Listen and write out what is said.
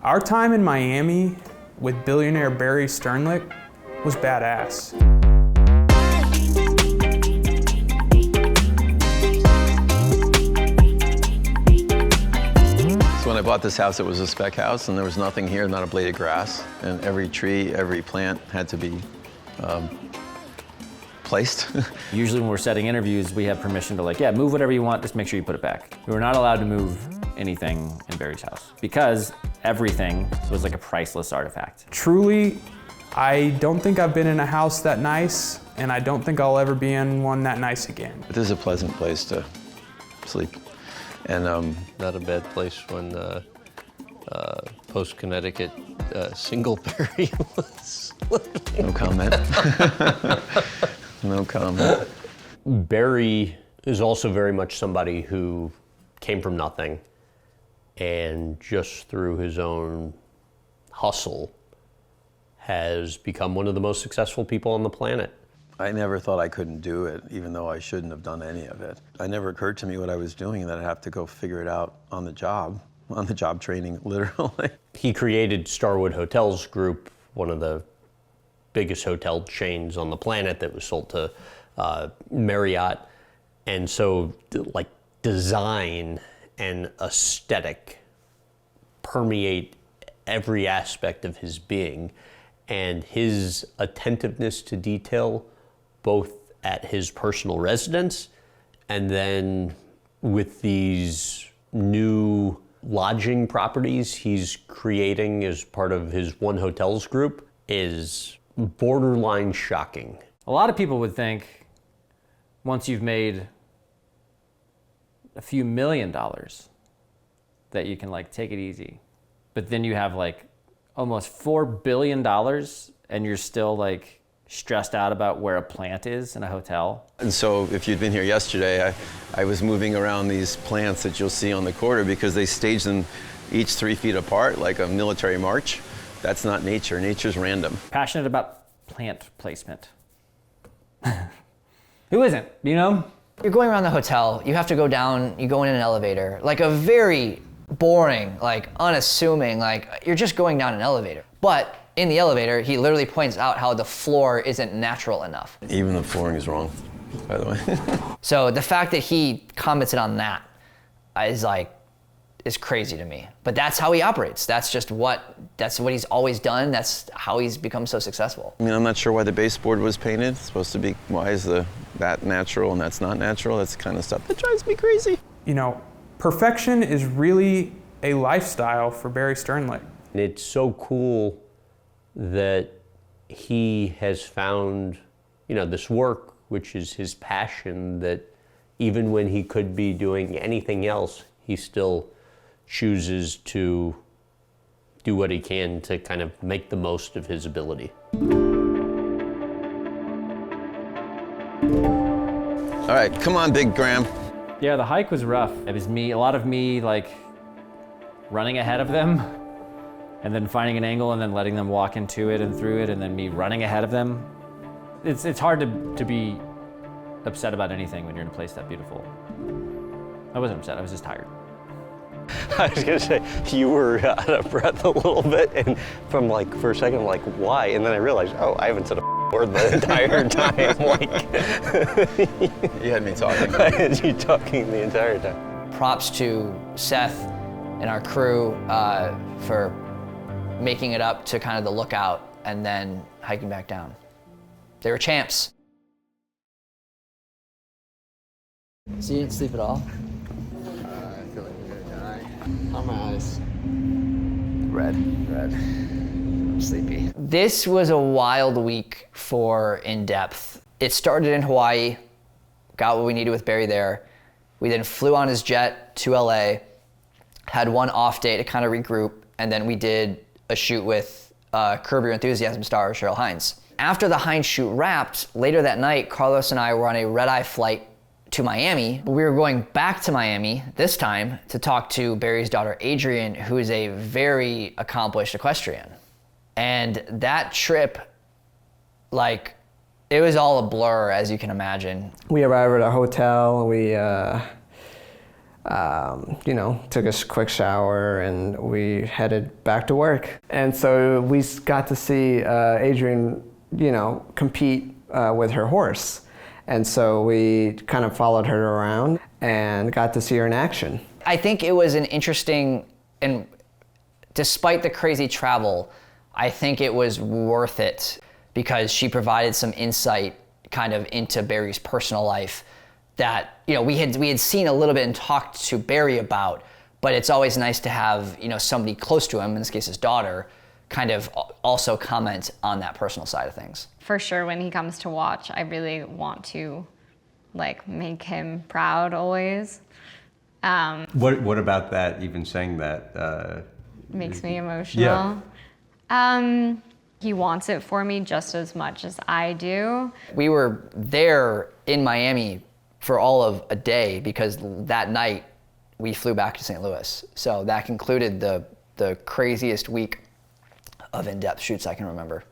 Our time in Miami with billionaire Barry Sternlicht was badass. So when I bought this house, it was a spec house, and there was nothing here, not a blade of grass, and every tree, every plant had to be placed. Usually when we're setting interviews, we have permission to move whatever you want, just make sure you put it back. We were not allowed to move anything in Barry's house because everything was like a priceless artifact. Truly, I don't think I've been in a house that nice, and I don't think I'll ever be in one that nice again. This is a pleasant place to sleep. And not a bad place when post-Connecticut Singletary was living. no comment. No comment. Barry is also very much somebody who came from nothing and just through his own hustle has become one of the most successful people on the planet. I never thought I couldn't do it, even though I shouldn't have done any of it. It never occurred to me what I was doing, that I'd have to go figure it out on the job training, literally. He created Starwood Hotels Group, one of the biggest hotel chains on the planet that was sold to Marriott. And so design and aesthetic permeate every aspect of his being, and his attentiveness to detail, both at his personal residence and then with these new lodging properties he's creating as part of his One Hotels group, is borderline shocking. A lot of people would think once you've made a few $1 million that you can take it easy. But then you have almost $4 billion and you're still stressed out about where a plant is in a hotel. And so if you'd been here yesterday, I was moving around these plants that you'll see on the corridor because they stage them each 3 feet apart like a military march. That's not nature. Nature's random. Passionate about plant placement. Who isn't, you know? You're going around the hotel, you have to go down, you go in an elevator, a very boring, unassuming, you're just going down an elevator. But in the elevator, he literally points out how the floor isn't natural enough. Even the flooring is wrong, by the way. So the fact that he commented on that is crazy to me. But that's how he operates. That's what he's always done. That's how he's become so successful. I mean, I'm not sure why the baseboard was painted. It's supposed to be, why is that natural and that's not natural? That's the kind of stuff that drives me crazy. You know, perfection is really a lifestyle for Barry Sternlicht. It's so cool that he has found, this work, which is his passion, that even when he could be doing anything else, he still chooses to do what he can to kind of make the most of his ability. All right, come on, Big Graham. Yeah, the hike was rough. It was a lot of me running ahead of them and then finding an angle and then letting them walk into it and through it and then me running ahead of them. It's hard to be upset about anything when you're in a place that beautiful. I wasn't upset, I was just tired. I was gonna say, you were out of breath a little bit, and from for a second, I'm like, why? And then I realized, oh, I haven't said a word the entire time. You had me talking. I had you talking the entire time. Props to Seth and our crew for making it up to kind of the lookout and then hiking back down. They were champs. So you didn't sleep at all? I feel like we're gonna die. On my eyes. Red. I'm sleepy. This was a wild week for In Depth. It started in Hawaii, got what we needed with Barry there. We then flew on his jet to LA, had one off day to kind of regroup, and then we did a shoot with Curb Your Enthusiasm star Cheryl Hines. After the Hines shoot wrapped, later that night, Carlos and I were on a red-eye flight to Miami. We were going back to Miami this time to talk to Barry's daughter, Adrienne, who is a very accomplished equestrian. And that trip, it was all a blur, as you can imagine. We arrived at our hotel. We You know, took a quick shower and we headed back to work. And so we got to see Adrian, you know, compete with her horse. And so we kind of followed her around and got to see her in action. I think it was an interesting, and despite the crazy travel, I think it was worth it because she provided some insight kind of into Barry's personal life that, you know, we had seen a little bit and talked to Barry about, but it's always nice to have, you know, somebody close to him, in this case his daughter, kind of also comment on that personal side of things. For sure, when he comes to watch, I really want to like make him proud always. What about that, even saying that? Makes me emotional. Yeah. He wants it for me just as much as I do. We were there in Miami for all of a day because that night we flew back to St. Louis. So that concluded the craziest week of in-depth shoots I can remember.